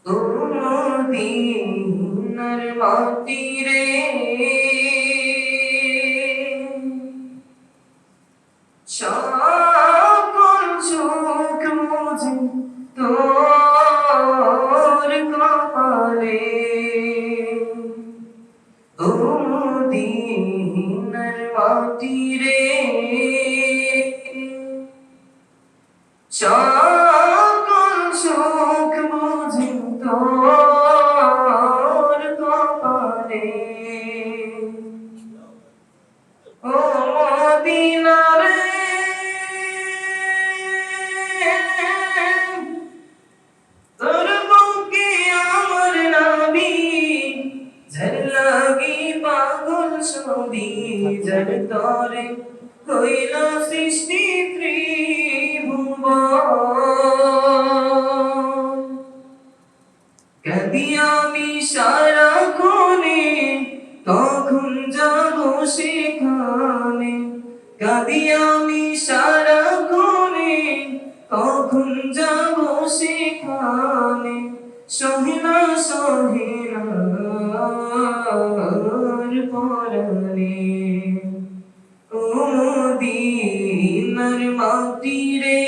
ও মদিনার মাটি রে, সকল সুখ মুঝে তোর কপালে। ও মদিনার মাটি রে, সকল সুখ বুঝি তোর কপালে। ও মদিনা রে, তোর বুকে আমার নবী, যার লাগি পাগল সবই, যার তরে হইল সৃষ্টি ত্রিভুবন। কাঁদি আমি সারাক্ষণে, কখন যাব সেখানে। কাঁদি আমি সারাক্ষণে, কখন যাব সেখানে। সহিনা সহিনার পরাণে। ও মদিনার মাটি রে,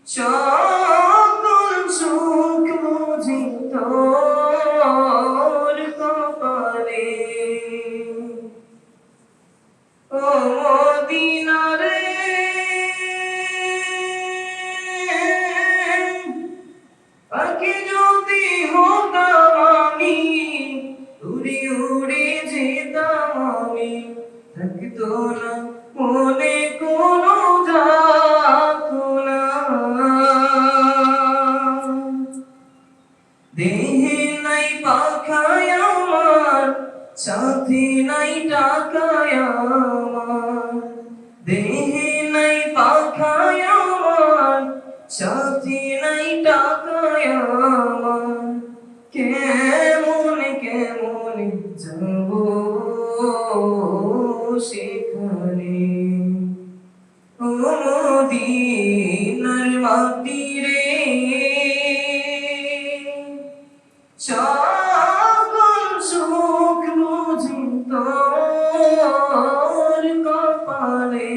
সকল সুখ বুঝি তোর কপালে। ও মদিনা রে, পাখি যদি হতাম আমি, উড়ে উড়ে যেতাম আমি। থাকতো না মনে কোনো যাতনা, দেহে নাই পাখায় আমার, সাথে নাই টাকায় আমার। দেহে নাই পাখায় আমার, সাথে নাই টাকায় আমার। কেমনে কেমনে যাব সেখানে। ও মদিনার মাটি রে, সকল সুখ বুঝি তোর কপালে।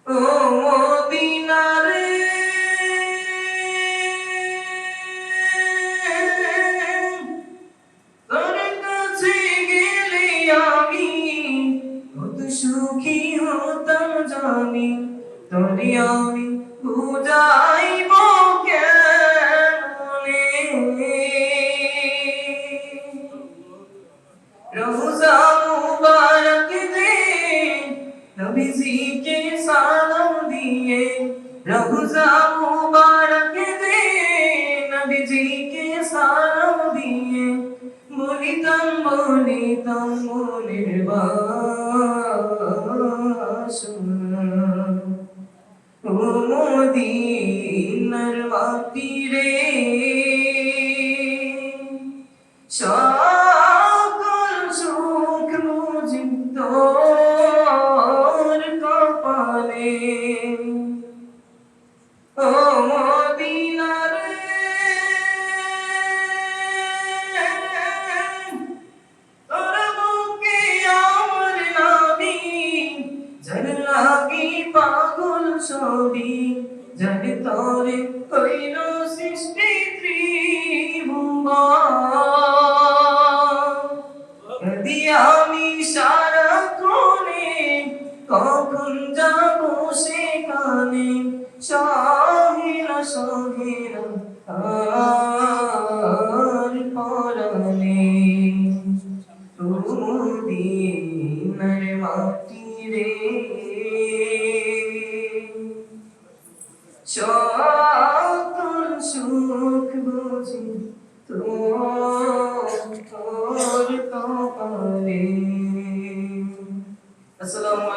ও মদিনা রে, তোর কাছে গেলে আমি কত সুখী হতাম জানি। তোরে আমি বুঝাইব কেমনে। রোজা মুবারক দে নবীজিকে সালাম দিয়ে। রোজা মুবারক দে নবীজিকে সালাম দিয়ে। বলিতাম বলিতাম মনের বাসনা। ও মদিনার মাটি রে, সকল সুখ বুঝি তোর কপালে। ও মদিনা রে, তোর বুকে আমার নবী, যার লাগি পাগল সবই, যার তরে হইল সৃষ্টি ত্রিভুবন। কাঁদি আমি সারাক্ষণে, কখন যাব সেখানে। সহিনা সহিনা আর পরাণে। ও মদিনার মাটি রে, সকল সুখ বুঝি তোর কপালে। আসসালামু